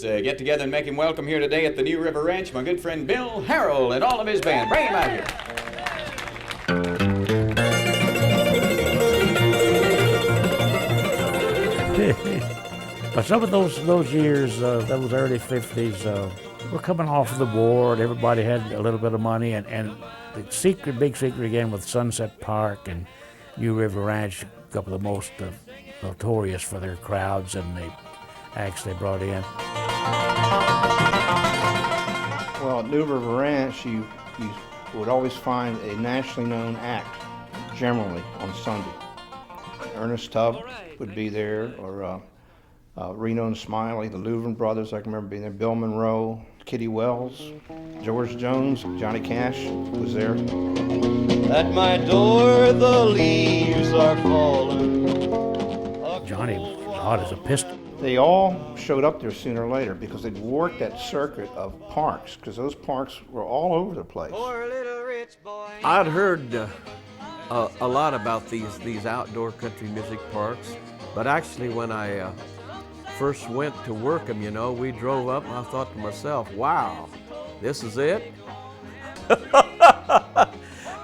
Let's get together and make him welcome here today at the New River Ranch, my good friend Bill Harrell and all of his band. Bring him out here. But some of those years, those early 50s, we're coming off of the war, and everybody had a little bit of money, and the big secret again with Sunset Park and New River Ranch, a couple of the most notorious for their crowds and the acts they brought in. Well, at New River Ranch, you would always find a nationally known act, generally on Sunday. Ernest Tubb would be there, or Reno and Smiley, the Louvin Brothers, I can remember being there, Bill Monroe, Kitty Wells, George Jones, Johnny Cash was there. At my door the leaves are falling. Johnny was hot as a pistol. They all showed up there sooner or later because they'd worked that circuit of parks, because those parks were all over the place. I'd heard a lot about these outdoor country music parks, but actually when I first went to work them, we drove up and I thought to myself, wow, this is it?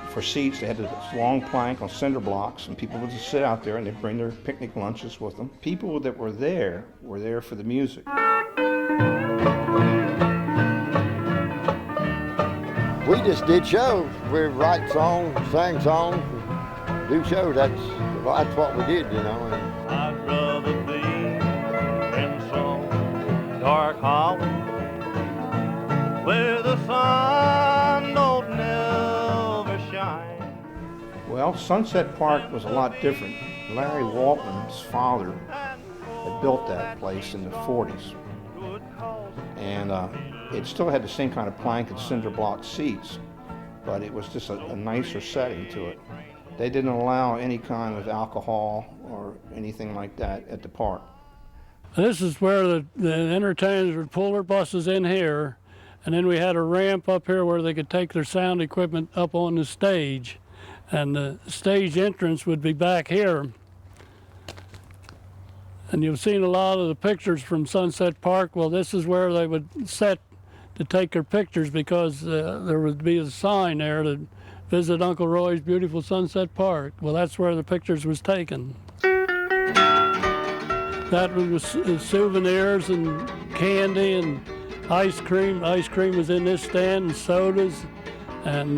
For seats, they had this long plank on cinder blocks, and people would just sit out there and they'd bring their picnic lunches with them. People that were there for the music. We just did shows. We'd write songs, sing songs, do shows. That's what we did, I'd rather be in some dark hollow where the sun don't never shine. Well, Sunset Park was a lot different. Larry Waltman's father had built that place in the 40s. And it still had the same kind of plank and cinder block seats, but it was just a nicer setting to it. They didn't allow any kind of alcohol or anything like that at the park. This is where the entertainers would pull their buses in here, and then we had a ramp up here where they could take their sound equipment up on the stage, and the stage entrance would be back here. And you've seen a lot of the pictures from Sunset Park. Well, this is where they would set to take their pictures, because there would be a sign there to visit Uncle Roy's beautiful Sunset Park. Well, that's where the pictures was taken. That was souvenirs and candy and ice cream. Ice cream was in this stand, and sodas and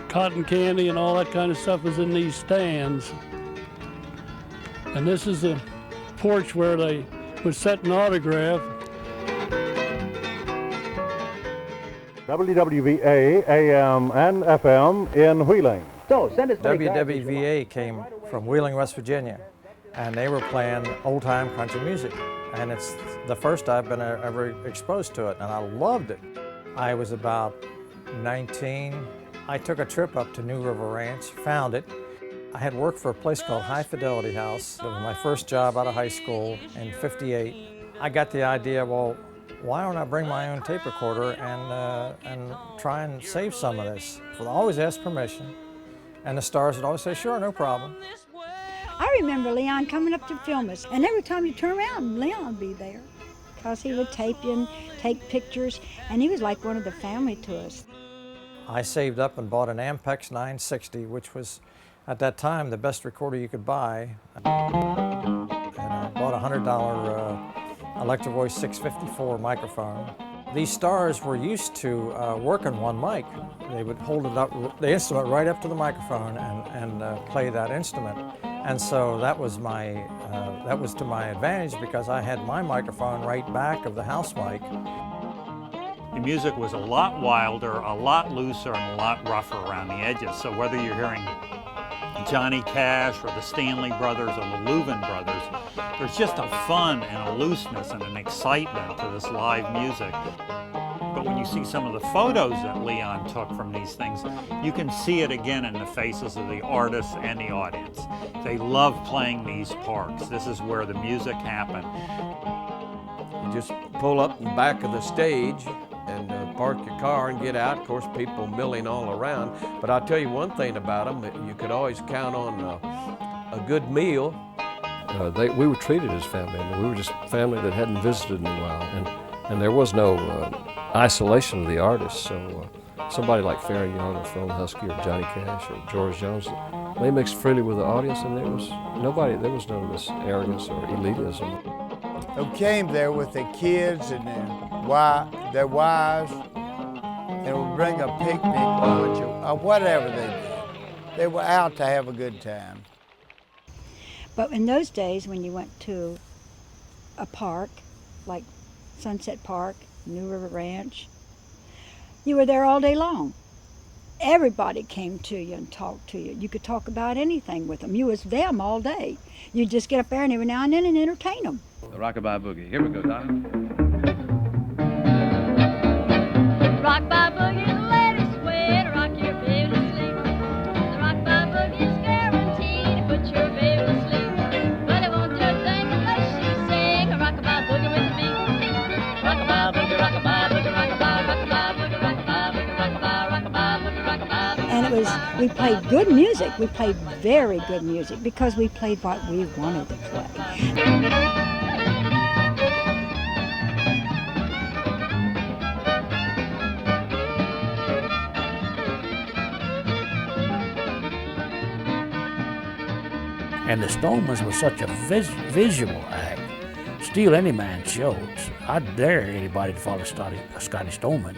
cotton candy and all that kind of stuff was in these stands. And this is the porch where they would set an autograph. WWVA, AM and FM in Wheeling. So, send us WWVA came from Wheeling, West Virginia, and they were playing old-time country music. And it's the first I've been ever exposed to it, and I loved it. I was about 19. I took a trip up to New River Ranch, found it. I had worked for a place called High Fidelity House. It was my first job out of high school in '58. I got the idea, well, why don't I bring my own tape recorder and try and save some of this? Well, I always ask permission, and the stars would always say, sure, no problem. I remember Leon coming up to film us, and every time you turn around, Leon would be there, because he would tape you and take pictures, and he was like one of the family to us. I saved up and bought an Ampex 960, which was, at that time, the best recorder you could buy. And I bought a $100 Electro Voice 654 microphone. These stars were used to working one mic. They would hold it up, the instrument right up to the microphone and play that instrument. And so that was to my advantage, because I had my microphone right back of the house mic. The music was a lot wilder, a lot looser, and a lot rougher around the edges. So whether you're hearing Johnny Cash or the Stanley Brothers or the Louvin Brothers, there's just a fun and a looseness and an excitement to this live music. But when you see some of the photos that Leon took from these things, you can see it again in the faces of the artists and the audience. They love playing these parks. This is where the music happened. You just pull up in the back of the stage and park your car and get out. Of course, people milling all around. But I'll tell you one thing about them, that you could always count on a good meal. We were treated as family. I mean, we were just family that hadn't visited in a while. And there was no isolation of the artists, so somebody like Farrah Young or Phone Husky or Johnny Cash or George Jones, they mixed freely with the audience, and there was none of this arrogance or elitism. Who came there with their kids and their wives, and would bring a picnic lunch or whatever they did. They were out to have a good time. But in those days, when you went to a park, like Sunset Park, New River Ranch, you were there all day long. Everybody came to you and talked to you. You could talk about anything with them. You was them all day. You'd just get up there and every now and then and entertain them. The Rockabye Boogie. Here we go, Donna. Rockabye Boogie, the latest way to rock your baby to sleep. The Rockabye Boogie is guaranteed to put your baby to sleep. But it won't do a thing unless she sing a Rockabye Boogie with the beat. Rockabye Boogie, Rockabye Boogie, Rockabye, Rockabye Boogie, Rockabye Boogie, Rockabye, Rockabye Boogie, Rockabye Boogie. And we played good music. We played very good music because we played what we wanted to play. And the Stonemans was such a visual act. Steal any man's show. I'd dare anybody to follow Scotty Stoneman.